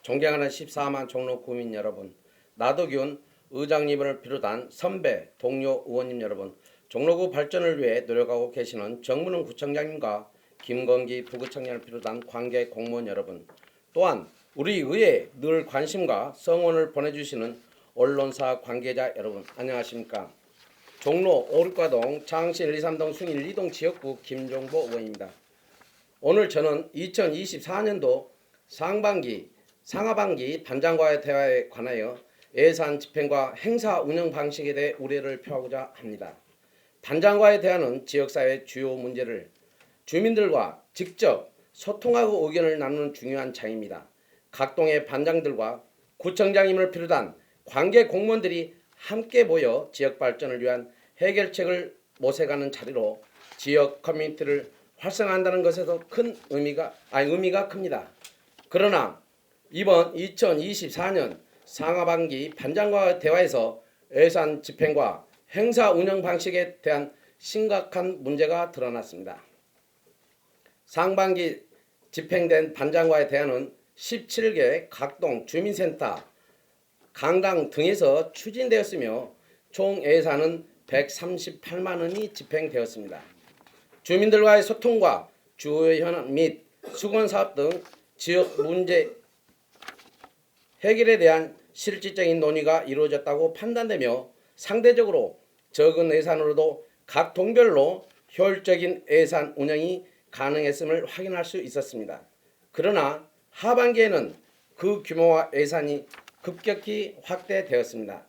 존경하는 14만 종로 구민 여러분, 나도균 의장님을 비롯한 선배, 동료 의원님 여러분, 종로구 발전을 위해 노력하고 계시는 정문흥 구청장님과 김건기 부구청장을 비롯한 관계 공무원 여러분, 또한 우리 의회에 늘 관심과 성원을 보내주시는 언론사 관계자 여러분, 안녕하십니까? 종로 568동, 창신 1, 2, 3동, 숭인 2동 지역구 김종보 의원입니다. 오늘 저는 2024년도 상하반기 반장과의 대화에 관하여 예산 집행과 행사 운영 방식에 대해 우려를 표하고자 합니다. 반장과의 대화는 지역사회의 주요 문제를 주민들과 직접 소통하고 의견을 나누는 중요한 장입니다. 각 동의 반장들과 구청장님을 비롯한 관계 공무원들이 함께 모여 지역 발전을 위한 해결책을 모색하는 자리로 지역 커뮤니티를 활성화한다는 것에서 큰 의미가 큽니다. 그러나 이번 2024년 상하반기 반장과 대화에서 예산 집행과 행사 운영 방식에 대한 심각한 문제가 드러났습니다. 상반기 집행된 반장과의 대화는 17개 각동 주민센터, 강당 등에서 추진되었으며 총 예산은 138만 원이 집행되었습니다. 주민들과의 소통과 주요 현안 및 수건사업 등 지역 문제 해결에 대한 실질적인 논의가 이루어졌다고 판단되며 상대적으로 적은 예산으로도 각 동별로 효율적인 예산 운영이 가능했음을 확인할 수 있었습니다. 그러나 하반기에는 그 규모와 예산이 급격히 확대되었습니다.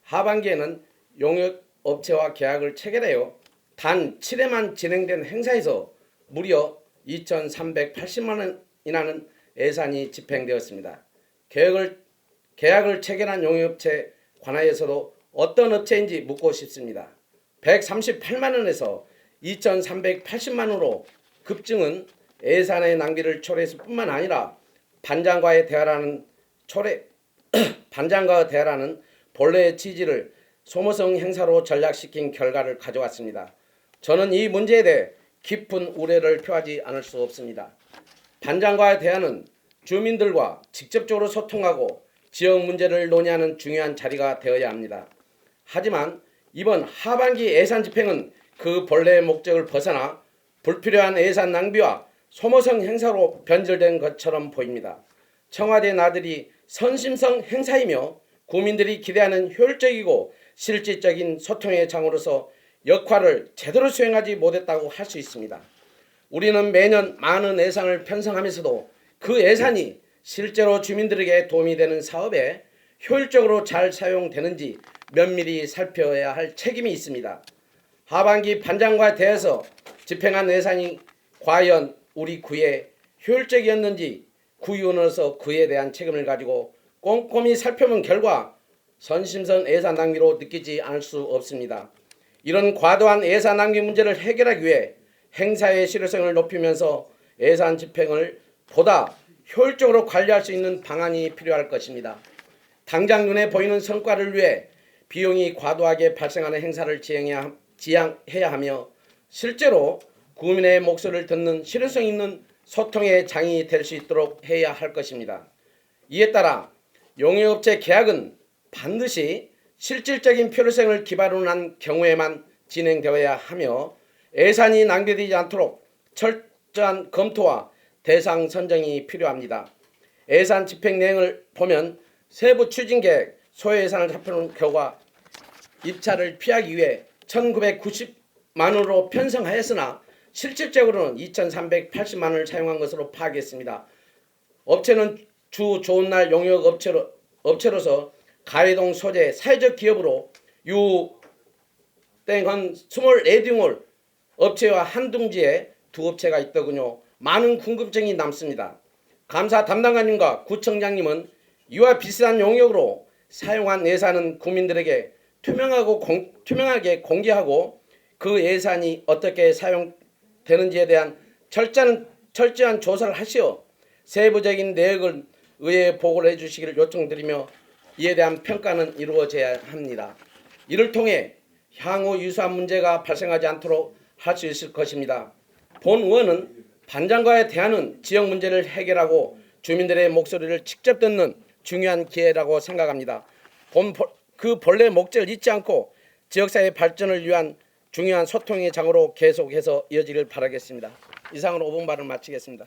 하반기에는 용역업체와 계약을 체결하여 단 7회만 진행된 행사에서 무려 2,380만 원이라는 예산이 집행되었습니다. 계약을 체결한 용역업체 관하여서도 어떤 업체인지 묻고 싶습니다. 138만 원에서 2,380만 원으로 급증은 예산의 낭비를 초래했을 뿐만 아니라 반장과의 대화라는 본래의 취지를 소모성 행사로 전락시킨 결과를 가져왔습니다. 저는 이 문제에 대해 깊은 우려를 표하지 않을 수 없습니다. 반장과의 대화는 주민들과 직접적으로 소통하고 지역 문제를 논의하는 중요한 자리가 되어야 합니다. 하지만 이번 하반기 예산 집행은 그 본래의 목적을 벗어나 불필요한 예산 낭비와 소모성 행사로 변질된 것처럼 보입니다. 청와대 나들이 선심성 행사이며 국민들이 기대하는 효율적이고 실질적인 소통의 장으로서 역할을 제대로 수행하지 못했다고 할 수 있습니다. 우리는 매년 많은 예산을 편성하면서도 그 예산이 실제로 주민들에게 도움이 되는 사업에 효율적으로 잘 사용되는지 면밀히 살펴야 할 책임이 있습니다. 하반기 반장과 대해서 집행한 예산이 과연 우리 구에 효율적이었는지 구의원으로서 그에 대한 책임을 가지고 꼼꼼히 살펴본 결과 선심성 예산 낭비로 느끼지 않을 수 없습니다. 이런 과도한 예산 낭비 문제를 해결하기 위해 행사의 실효성을 높이면서 예산 집행을 보다 효율적으로 관리할 수 있는 방안이 필요할 것입니다. 당장 눈에 보이는 성과를 위해 비용이 과도하게 발생하는 행사를 지양해야 하며 실제로 국민의 목소리를 듣는 실효성 있는 소통의 장이 될 수 있도록 해야 할 것입니다. 이에 따라 용역업체 계약은 반드시 실질적인 필요성을 기반으로 한 경우에만 진행되어야 하며 예산이 낭비되지 않도록 철저한 검토와 대상 선정이 필요합니다. 예산 집행 내용을 보면 세부 추진계획 소요예산을 살펴본 결과 입찰을 피하기 위해 1,990만 원으로 편성하였으나 실질적으로는 2,380만 원을 사용한 것으로 파악했습니다. 업체는 주 좋은 날 용역 업체로서 가해동 소재 사회적 기업으로 한 24둥을 업체와 한 둥지에 두 업체가 있더군요. 많은 궁금증이 남습니다. 감사 담당관님과 구청장님은 이와 비슷한 용역으로 사용한 예산은 국민들에게 투명하게 공개하고 그 예산이 어떻게 사용되는지에 대한 철저한 조사를 하시어 세부적인 내역을 의회에 보고를 해주시기를 요청드리며 이에 대한 평가는 이루어져야 합니다. 이를 통해 향후 유사한 문제가 발생하지 않도록 할 수 있을 것입니다. 본 의원은 반장과의 대화는 지역 문제를 해결하고 주민들의 목소리를 직접 듣는 중요한 기회라고 생각합니다. 그 본래 목적을 잊지 않고 지역사회 발전을 위한 중요한 소통의 장으로 계속해서 이어지길 바라겠습니다. 이상으로 5분 발언 마치겠습니다.